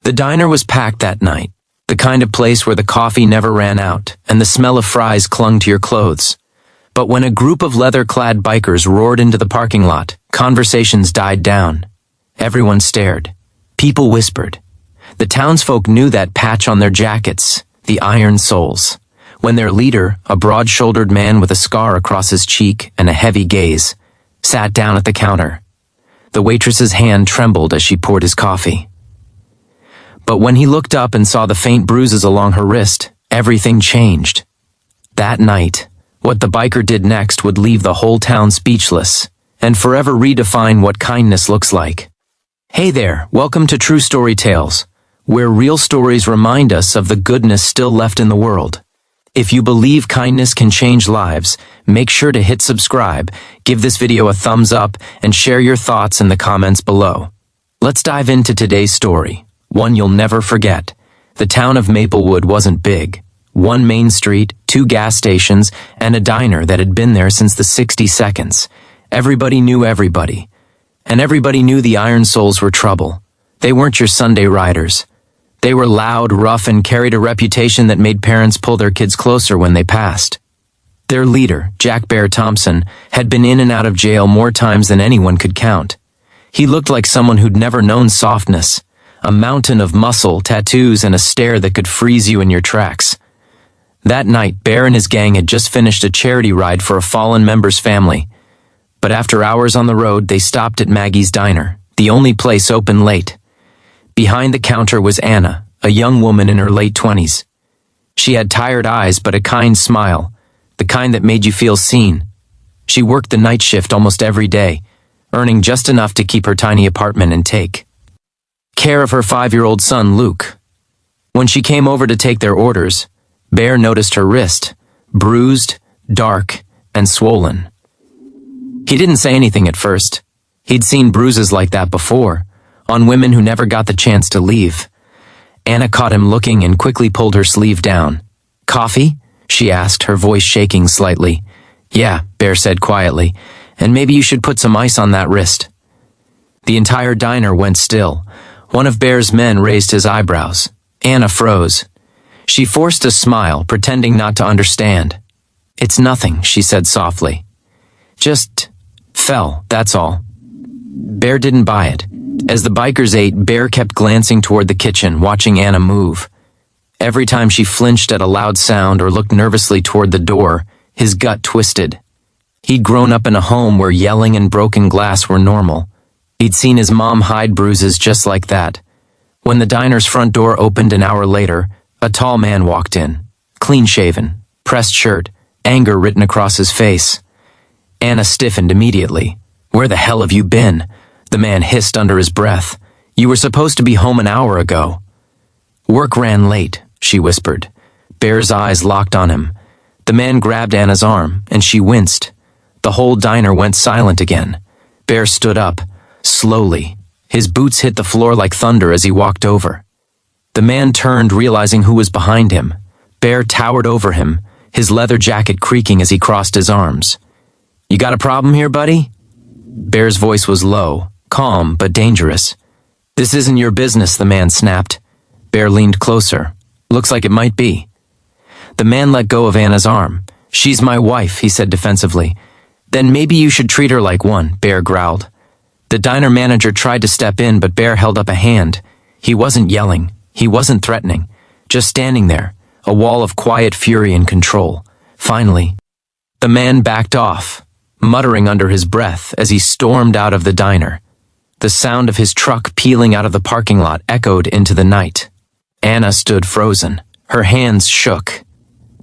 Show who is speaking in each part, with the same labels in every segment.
Speaker 1: The diner was packed that night, the kind of place where the coffee never ran out and the smell of fries clung to your clothes. But when a group of leather-clad bikers roared into the parking lot, conversations died down. Everyone stared. People whispered. The townsfolk knew that patch on their jackets, the Iron Soles, when their leader, a broad-shouldered man with a scar across his cheek and a heavy gaze, sat down at the counter. The waitress's hand trembled as she poured his coffee. But when he looked up and saw the faint bruises along her wrist, everything changed. That night, what the biker did next would leave the whole town speechless and forever redefine what kindness looks like. Hey there, welcome to True Story Tales, where real stories remind us of the goodness still left in the world. If you believe kindness can change lives, make sure to hit subscribe, give this video a thumbs up, and share your thoughts in the comments below. Let's dive into today's story, one you'll never forget. The town of Maplewood wasn't big. One main street, 2 gas stations, and a diner that had been there since the 60s. Everybody knew everybody. And everybody knew the Iron Soles were trouble. They weren't your Sunday riders. They were loud, rough, and carried a reputation that made parents pull their kids closer when they passed. Their leader, Jack Bear Thompson, had been in and out of jail more times than anyone could count. He looked like someone who'd never known softness, a mountain of muscle, tattoos, and a stare that could freeze you in your tracks. That night, Bear and his gang had just finished a charity ride for a fallen member's family. But after hours on the road, they stopped at Maggie's Diner, the only place open late. Behind the counter was Anna, a young woman in her late 20s. She had tired eyes but a kind smile, the kind that made you feel seen. She worked the night shift almost every day, earning just enough to keep her tiny apartment and take care of her 5-year-old son, Luke. When she came over to take their orders, Bear noticed her wrist, bruised, dark, and swollen. He didn't say anything at first. He'd seen bruises like that before, on women who never got the chance to leave. Anna caught him looking and quickly pulled her sleeve down. "Coffee?" she asked, her voice shaking slightly. "Yeah," Bear said quietly, "and maybe you should put some ice on that wrist." The entire diner went still. One of Bear's men raised his eyebrows. Anna froze. She forced a smile, pretending not to understand. "It's nothing," she said softly. "Just fell, that's all." Bear didn't buy it. As the bikers ate, Bear kept glancing toward the kitchen, watching Anna move. Every time she flinched at a loud sound or looked nervously toward the door, his gut twisted. He'd grown up in a home where yelling and broken glass were normal. He'd seen his mom hide bruises just like that. When the diner's front door opened an hour later, a tall man walked in, clean-shaven, pressed shirt, anger written across his face. Anna stiffened immediately. "Where the hell have you been?" the man hissed under his breath. "You were supposed to be home an hour ago." "Work ran late," she whispered. Bear's eyes locked on him. The man grabbed Anna's arm, and she winced. The whole diner went silent again. Bear stood up, slowly. His boots hit the floor like thunder as he walked over. The man turned, realizing who was behind him. Bear towered over him, his leather jacket creaking as he crossed his arms. "You got a problem here, buddy?" Bear's voice was low, calm but dangerous. "This isn't your business," the man snapped. Bear leaned closer. "Looks like it might be." The man let go of Anna's arm. "She's my wife," he said defensively. "Then maybe you should treat her like one," Bear growled. The diner manager tried to step in, but Bear held up a hand. He wasn't yelling. He wasn't threatening. Just standing there, a wall of quiet fury and control. Finally, the man backed off, muttering under his breath as he stormed out of the diner. The sound of his truck peeling out of the parking lot echoed into the night. Anna stood frozen. Her hands shook.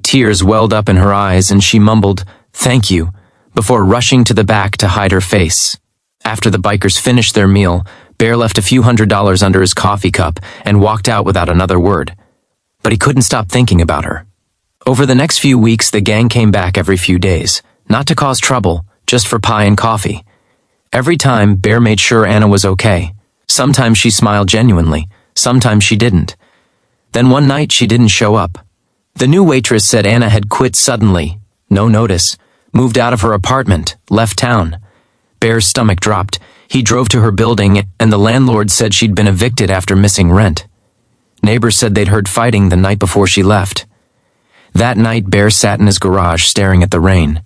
Speaker 1: Tears welled up in her eyes and she mumbled, "Thank you," before rushing to the back to hide her face. After the bikers finished their meal, Bear left a few $100s under his coffee cup and walked out without another word. But he couldn't stop thinking about her. Over the next few weeks, the gang came back every few days, not to cause trouble, just for pie and coffee. Every time, Bear made sure Anna was okay. Sometimes she smiled genuinely, sometimes she didn't. Then one night, she didn't show up. The new waitress said Anna had quit suddenly, no notice, moved out of her apartment, left town. Bear's stomach dropped. He drove to her building, and the landlord said she'd been evicted after missing rent. Neighbors said they'd heard fighting the night before she left. That night, Bear sat in his garage staring at the rain.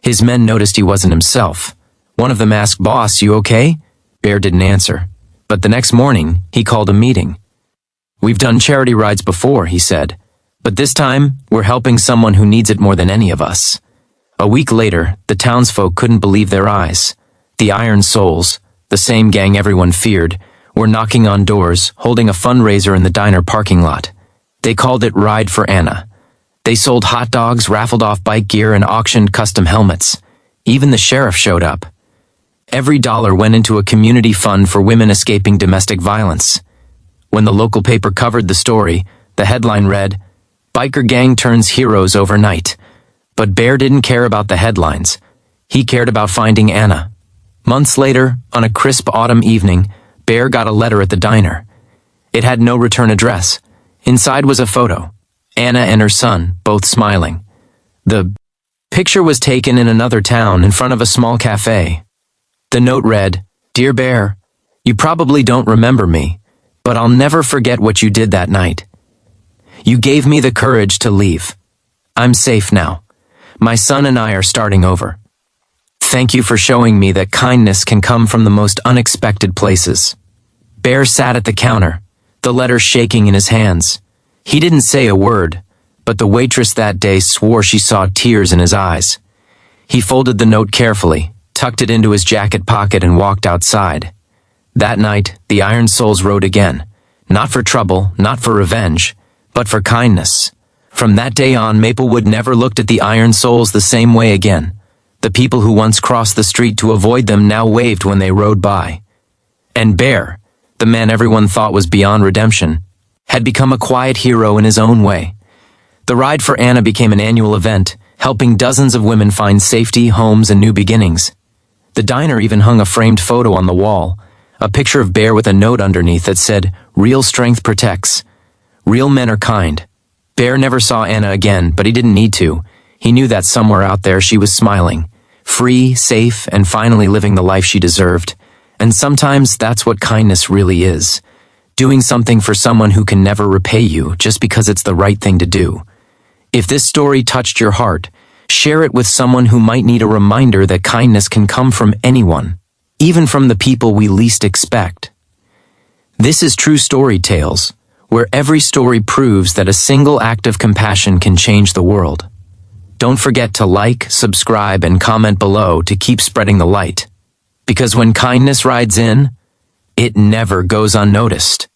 Speaker 1: His men noticed he wasn't himself. One of them asked, "Boss, you okay?" Bear didn't answer. But the next morning, he called a meeting. "We've done charity rides before," he said, "but this time, we're helping someone who needs it more than any of us." A week later, the townsfolk couldn't believe their eyes. The Iron Souls, the same gang everyone feared, were knocking on doors, holding a fundraiser in the diner parking lot. They called it Ride for Anna. They sold hot dogs, raffled off bike gear, and auctioned custom helmets. Even the sheriff showed up. Every dollar went into a community fund for women escaping domestic violence. When the local paper covered the story, the headline read, "Biker Gang Turns Heroes Overnight." But Bear didn't care about the headlines. He cared about finding Anna. Months later, on a crisp autumn evening, Bear got a letter at the diner. It had no return address. Inside was a photo. Anna and her son, both smiling. The picture was taken in another town in front of a small cafe. The note read, "Dear Bear, you probably don't remember me, but I'll never forget what you did that night. You gave me the courage to leave. I'm safe now. My son and I are starting over. Thank you for showing me that kindness can come from the most unexpected places." Bear sat at the counter, the letter shaking in his hands. He didn't say a word, but the waitress that day swore she saw tears in his eyes. He folded the note carefully, tucked it into his jacket pocket, and walked outside. That night, the Iron Souls rode again. Not for trouble, not for revenge, but for kindness. From that day on, Maplewood never looked at the Iron Souls the same way again. The people who once crossed the street to avoid them now waved when they rode by. And Bear, the man everyone thought was beyond redemption, had become a quiet hero in his own way. The Ride for Anna became an annual event, helping dozens of women find safety, homes, and new beginnings. The diner even hung a framed photo on the wall, a picture of Bear with a note underneath that said, "Real strength protects. Real men are kind." Bear never saw Anna again, but he didn't need to. He knew that somewhere out there she was smiling, free, safe, and finally living the life she deserved. And sometimes that's what kindness really is. Doing something for someone who can never repay you just because it's the right thing to do. If this story touched your heart, share it with someone who might need a reminder that kindness can come from anyone, even from the people we least expect. This is True Story Tales, where every story proves that a single act of compassion can change the world. Don't forget to like, subscribe, and comment below to keep spreading the light. Because when kindness rides in, it never goes unnoticed.